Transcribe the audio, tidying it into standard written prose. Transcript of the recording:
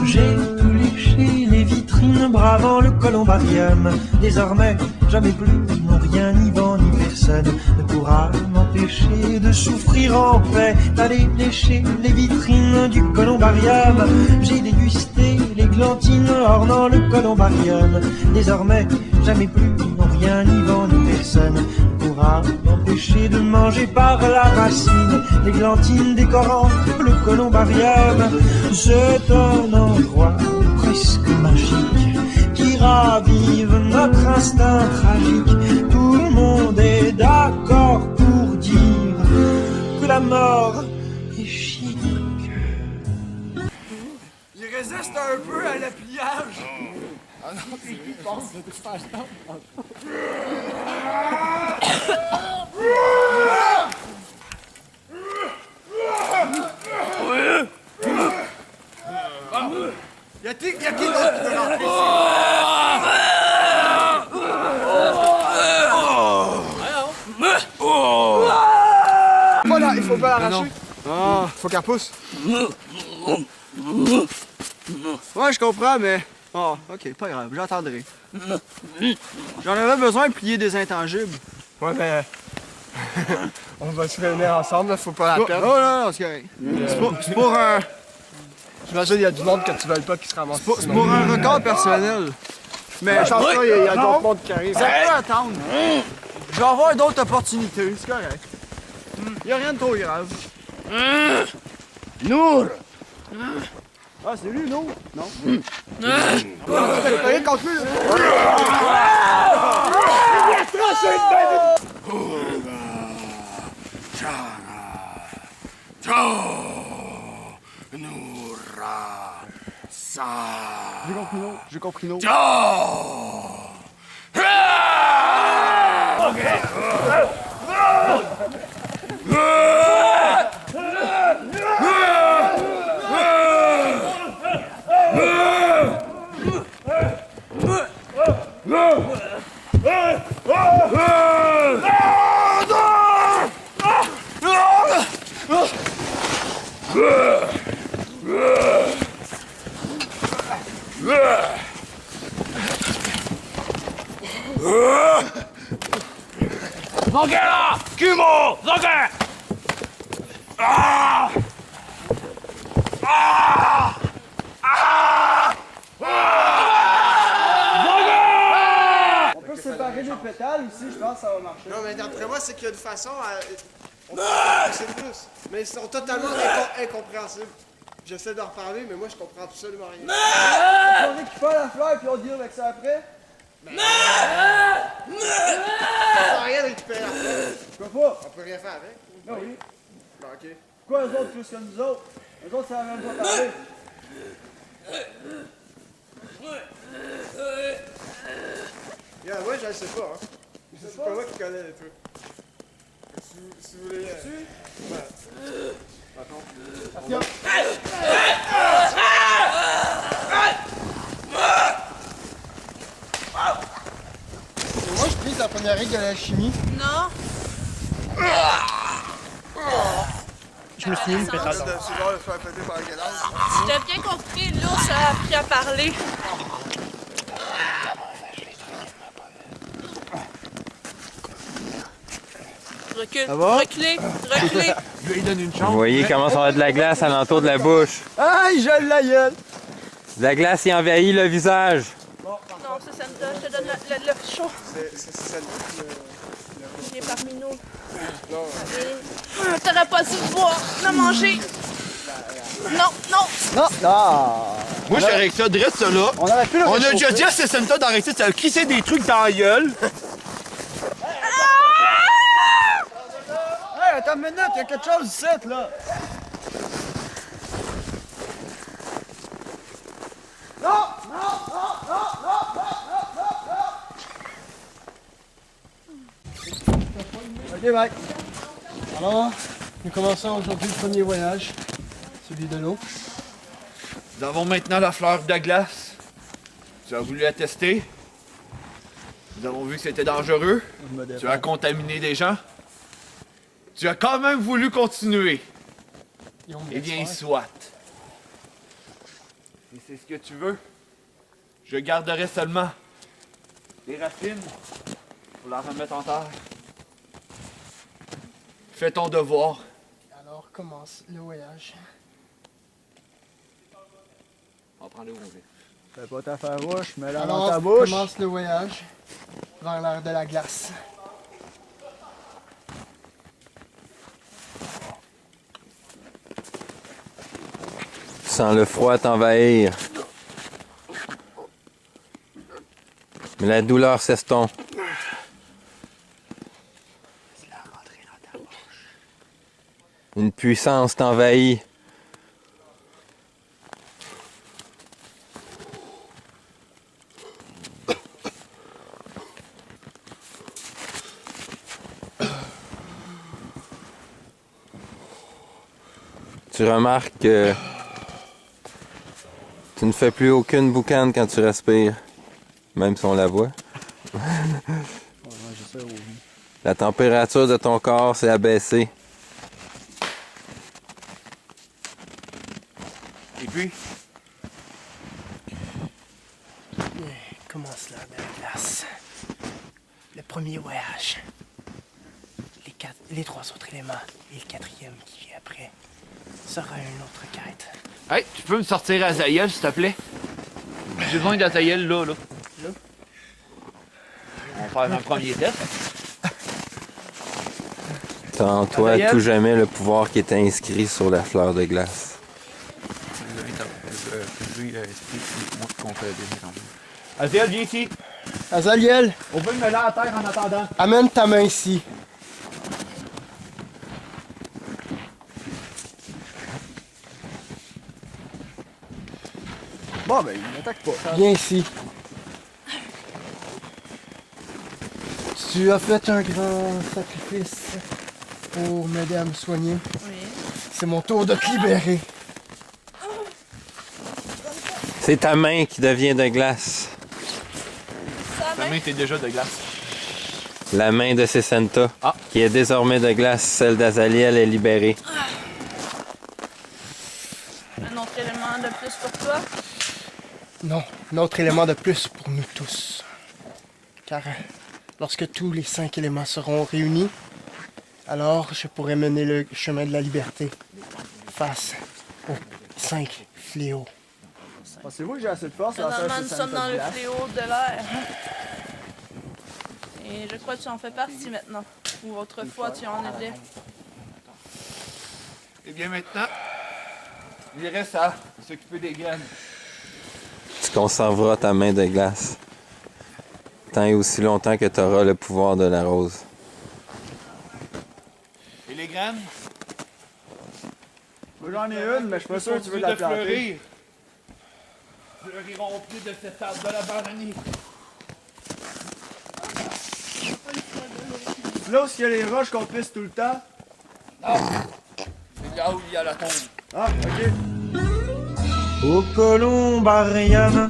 J'ai tout léché les vitrines bravant le columbarium. Désormais, jamais plus, non rien, ni vent, ni personne ne pourra m'empêcher de souffrir en paix. Allez lécher les vitrines du columbarium. J'ai dégusté l'églantine ornant le columbarium. Désormais, jamais plus, non rien, ni vent, ni personne ne pourra m'empêcher de manger par la racine l'églantine décorant le columbarium. C'est un endroit presque magique qui ravive notre instinct tragique. Tout le monde est d'accord pour dire que la mort est chic. Il résiste un peu à la pliage. Ah non, c'est lui qui pense de toute façon. Y'a qui d'autre qui peut rentrer ici? Voilà, il faut pas l'arracher. Ah, faut qu'elle pousse. Ouais, je comprends, mais... Oh, ok, pas grave, j'attendrai. J'en avais besoin de plier des intangibles. Ouais, mais. On va se réunir ensemble, là, faut pas la Oh, perdre. oh non, c'est correct. C'est pour un... J'imagine qu'il y a du monde que tu veux pas qui se ramasse. C'est pour un record personnel. Mais Je pense pas, il y a d'autres mondes qui arrivent. ça peut attendre. Je vais avoir d'autres opportunités, c'est correct. Y'a rien de trop grave. Nour! Ah, c'est lui, non? Non. T'as rien contre lui, là? Noura! Sa! J'ai compris, non? J'ai compris, non? Zogera! Kumo! Zoger! Ah! Ah! Ah! On peut séparer les pétales ici, je pense que ça va marcher. Non, mais d'après moi, c'est qu'il y a une façon à. On peut pousser plus. Mais ils sont totalement incompréhensibles. J'essaie d'en reparler, mais moi, je comprends absolument rien. On récupère la fleur et puis on deal avec ça après? Ça sert à rien de récupérer la fleur. Pourquoi pas? On peut rien faire avec. Non, oui. Bon, ok. Pourquoi eux autres plus que nous autres? Eux autres, ça va même pas parler. Yeah, ouais, je le sais pas, hein. C'est pas moi qui connais les trucs. Si vous voulez. Ouais. Attends. Moi, je prise la première règle de la chimie. Non. Je me suis mis une pétale. C'est genre de se faire péter par un gueulard. Si t'as bien compris, l'ours a appris à parler. Recule, reculez, reculez. Je vais lui donner une chance. Vous voyez comment ça a de la glace alentour de la bouche. Aïe, je la gueule! La glace y envahit le visage. Non, c'est Santa, je te donne le chaud. C'est celle-là Il est parmi nous. Non. T'aurais pas dû boire, de manger. Non, non. Non, non! Moi, j'arrête ça, dresse ça là. On aurait pu le On a réchauffer. déjà dit à ce Santa d'arrêter de se crisser des trucs dans la gueule. Hey, attends une minute, il y a quelque chose ici, là! Ok, bye. Alors, nous commençons aujourd'hui le premier voyage, celui de l'eau. Nous avons maintenant la fleur de glace. Tu as voulu la tester. Nous avons vu que c'était dangereux. Tu as contaminé des gens. Tu as quand même voulu continuer. Eh bien, soit. Et c'est ce que tu veux. Je garderai seulement les racines pour la remettre en terre. Fais ton devoir. Alors commence le voyage. On va prendre le rosé. Fais pas ta farouche, mets-la dans Alors ta bouche. commence le voyage vers l'ère de la glace. Tu sens le froid t'envahir. Mais la douleur s'estompe. Une puissance t'envahit. Tu remarques que tu ne fais plus aucune boucane quand tu respires, même si on la voit. La température de ton corps s'est abaissée. Et puis, Commence l'ère de la glace. Le premier voyage. Les trois autres éléments et le quatrième qui vient après sera une autre quête. hey, tu peux me sortir Azaïel, s'il te plaît? J'ai besoin d'Azaïel là. On va faire un premier test. T'as en toi à tout jamais le pouvoir qui est inscrit sur la fleur de glace. Azaïel, viens ici. Azaliel, On peut me mettre à terre en attendant. amène ta main ici. Bon, ben, il m'attaque pas. Viens ici. Tu as fait un grand sacrifice pour m'aider à me soigner. Oui. C'est mon tour de te libérer. C'est ta main qui devient de glace. Ta main était déjà de glace. La main de Cessenta, qui est désormais de glace, celle d'Azaliel est libérée. Un autre élément de plus pour toi. Non, un autre élément de plus pour nous tous. Car lorsque tous les 5 éléments seront réunis, alors je pourrai mener le chemin de la liberté face aux 5 fléaux. Pensez-vous que j'ai assez de force à Finalement, faire nous cette sommes dans le glace? fléau de l'air. Et je crois que tu en fais partie maintenant. Ou autrefois, tu en étais. Et bien maintenant, il reste à s'occuper des graines. Tu conserveras ta main de glace. Tant et aussi longtemps que tu auras le pouvoir de la rose. Et les graines? Moi, j'en ai une, mais je suis pas sûr que tu veux la planter. Fleuriront plus de cet arbre de la bananie. Là où il y a les roches qu'on pisse tout le temps. C'est là où il y a la tombe. Ah, ok. Au columbarium,